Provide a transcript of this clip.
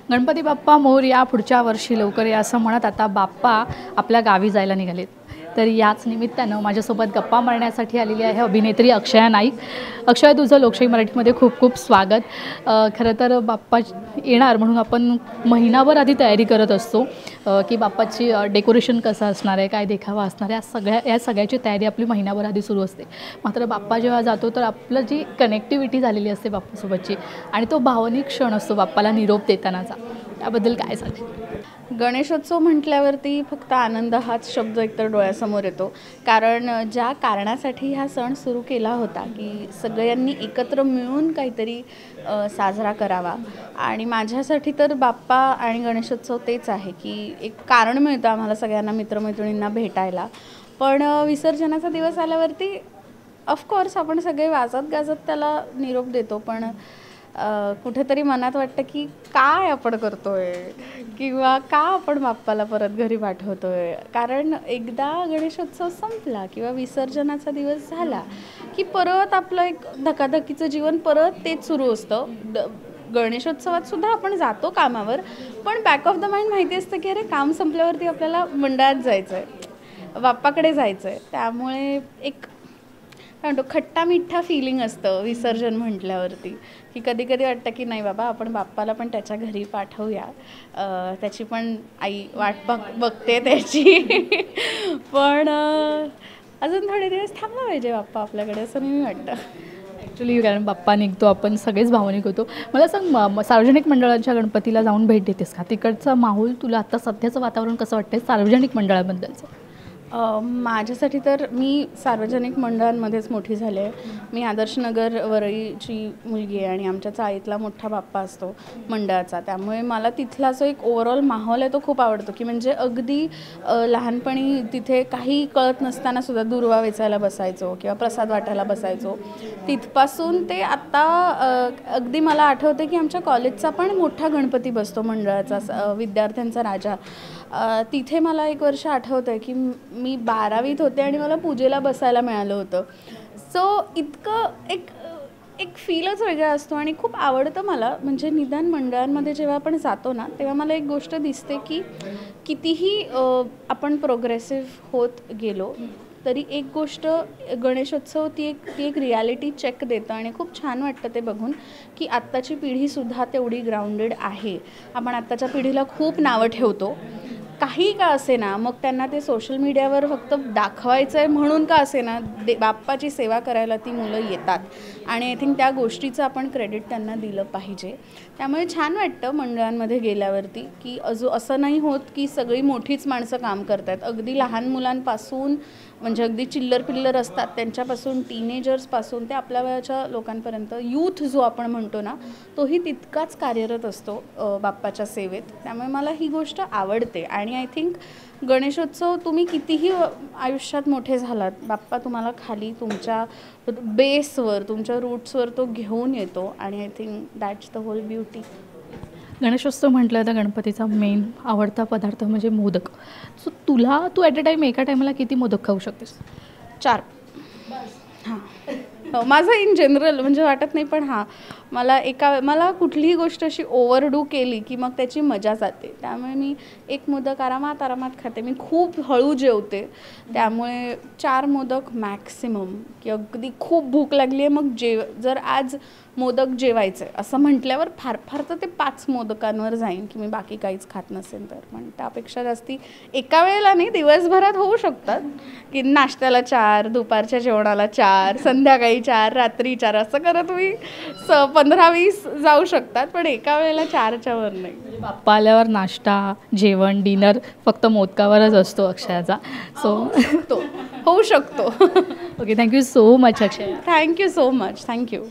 गणपती बाप्पा मोरया, पुढच्या वर्षी लवकर या असं म्हणत आता बाप्पा आपल्या गावी जायला निघालेत. तर याच निमित्तानं माझ्यासोबत गप्पा मारण्यासाठी आलेली आहे अभिनेत्री अक्षया नाईक. अक्षय, तुझं लोकशाही मराठीमध्ये खूप खूप स्वागत. खरं तर बाप्पा येणार म्हणून आपण महिनाभर आधी तयारी करत असतो की बाप्पाची डेकोरेशन कसं असणार आहे, काय देखावा असणार आहे, या सगळ्याची तयारी आपली महिनाभर आधी सुरू असते. मात्र बाप्पा जेव्हा जातो तर आपलं जी कनेक्टिव्हिटी झालेली असते बाप्पासोबतची आणि तो भावनिक क्षण असतो बाप्पाला निरोप देतानाचा, त्याबद्दल काय सांगते? गणेशोत्सव म्हटल्यावरती फक्त आनंद हाच शब्द एकतर डोळ्यासमोर येतो. कारण ज्या कारणासाठी हा सण सुरू केला होता की सगळ्यांनी एकत्र मिळून काहीतरी साजरा करावा, आणि माझ्यासाठी तर बाप्पा आणि गणेशोत्सव तेच आहे की एक कारण मिळतं आम्हाला सगळ्यांना, मित्रमैत्रिणींना भेटायला. पण विसर्जनाचा दिवस आल्यावरती ऑफकोर्स आपण सगळे वाजत गाजत त्याला निरोप देतो, पण कुठेतरी मनात वाटतं की काय आपण करतोय किंवा का आपण बाप्पाला परत घरी पाठवतोय. कारण एकदा गणेशोत्सव संपला किंवा विसर्जनाचा दिवस झाला की परत आपलं एक धकाधकीचं जीवन परत तेच सुरू असतं. गणेशोत्सवात सुद्धा आपण जातो कामावर, पण बॅक ऑफ द माइंड माहिती असतं की अरे काम संपल्यावरती आपल्याला मंडळात जायचं आहे, बाप्पाकडे जायचं आहे. त्यामुळे एक म्हणतो खट्टा मिठ्ठा फिलिंग असतं विसर्जन म्हटल्यावरती, की कधी कधी वाटतं की नाही बाबा आपण बाप्पाला पण त्याच्या घरी पाठवूया, त्याची पण आई वाट बघते त्याची. पण अजून थोडे दिवस थांबला पाहिजे बाप्पा आपल्याकडे, असं नेहमी वाटतं. ॲक्च्युली कारण बाप्पा निघतो आपण सगळेच भावनिक होतो. मला सांग, सार्वजनिक मंडळांच्या गणपतीला जाऊन भेट देतेस का? तिकडचा माहोल तुला आता सध्याचं वातावरण कसं वाटतं सार्वजनिक मंडळाबद्दलचं? माझ्यासाठी तर मी सार्वजनिक मंडळांमध्येच मोठी झाले आहे. मी आदर्शनगर वरळीची मुलगी आहे आणि आमच्या चाळीतला मोठा बाप्पा असतो मंडळाचा, त्यामुळे मला तिथला जो एक ओव्हरऑल माहोल आहे तो खूप आवडतो. की म्हणजे अगदी लहानपणी तिथे काही कळत नसताना सुद्धा दुर्वा वेचायला बसायचो किंवा प्रसाद वाटायला बसायचो. तिथपासून ते आत्ता अगदी मला आठवते की आमच्या कॉलेजचा पण मोठा गणपती बसतो मंडळाचा, विद्यार्थ्यांचा राजा. तिथे मला एक वर्ष आठवतं आहे की मी 12वीत होते आणि मला पूजेला बसायला मिळालं होतं. सो इतकं एक फीलच वेगळा असतो आणि खूप आवडतं मला. म्हणजे निदान मंडळांमध्ये जेव्हा आपण जातो ना तेव्हा मला एक गोष्ट दिसते की कितीही आपण प्रोग्रेसिव्ह होत गेलो तरी एक गोष्ट गणेशोत्सव ती एक रियालिटी चेक देतं आणि खूप छान वाटतं ते बघून की आत्ताची पिढीसुद्धा तेवढी ग्राउंडेड आहे. आपण आत्ताच्या पिढीला खूप नावं ठेवतो, काही का असे ना, मग त्यांना ते सोशल मीडियावर फक्त दाखवायचं आहे म्हणून का असे ना बाप्पाची सेवा करायला ती मुलं येतात आणि आय थिंक त्या गोष्टीचं आपण क्रेडिट त्यांना दिलं पाहिजे. त्यामुळे छान वाटतं मंडळांमध्ये गेल्यावरती की असं नाही होत की सगळी मोठीच माणसं काम करत आहेत. अगदी लहान मुलांपासून म्हणजे अगदी चिल्लर पिल्लर असतात त्यांच्यापासून टीनेजर्सपासून ते आपल्या वयाच्या लोकांपर्यंत यूथ जो आपण म्हणतो ना तोही तितकाच कार्यरत असतो बाप्पाच्या सेवेत. त्यामुळे मला ही गोष्ट आवडते आणि आय थिंक गणेशोत्सव तुम्ही कितीही आयुष्यात मोठे झालात, बाप्पा तुम्हाला खाली तुमच्या बेसवर तुमच्या रूट्सवर तो घेऊन येतो आणि I think that's the whole beauty. Ganeshotsav म्हटलं तर गणपतीचा मेन आवडता पदार्थ म्हणजे मोदक. सो तू ॲट अ टाईम एका टायमाला किती मोदक खाऊ शकतेस? 4. हां, माझं इन जनरल म्हणजे वाटत नाही, पण हां मला कुठलीही गोष्ट अशी ओव्हरडू केली की मग त्याची मजा जाते. त्यामुळे मी एक मोदक आरामात खाते. मी खूप हळू जेवते, त्यामुळे 4 मोदक मॅक्सिमम. की अगदी खूप भूक लागली आहे मग जर आज मोदक जेवायचं आहे असं म्हटल्यावर फार तर ते 5 मोदकांवर जाईन की मी बाकी काहीच खात नसेल तर. पण त्यापेक्षा जास्ती एका वेळेला नाही, दिवसभरात होऊ शकतात की नाश्त्याला 4, दुपारच्या जेवणाला 4, संध्याकाळी 4, रात्री 4 असं करत मी 15-20 जाऊ शकतात, पण एका वेळेला 4च्या वर नाही. बाप्पा आल्यावर नाश्ता, जेवण, डिनर फक्त मोदकावरच असतो अक्षयाचा. सो होऊ शकतो. Okay, thank you so much Akshay. Thank you so much. Thank you.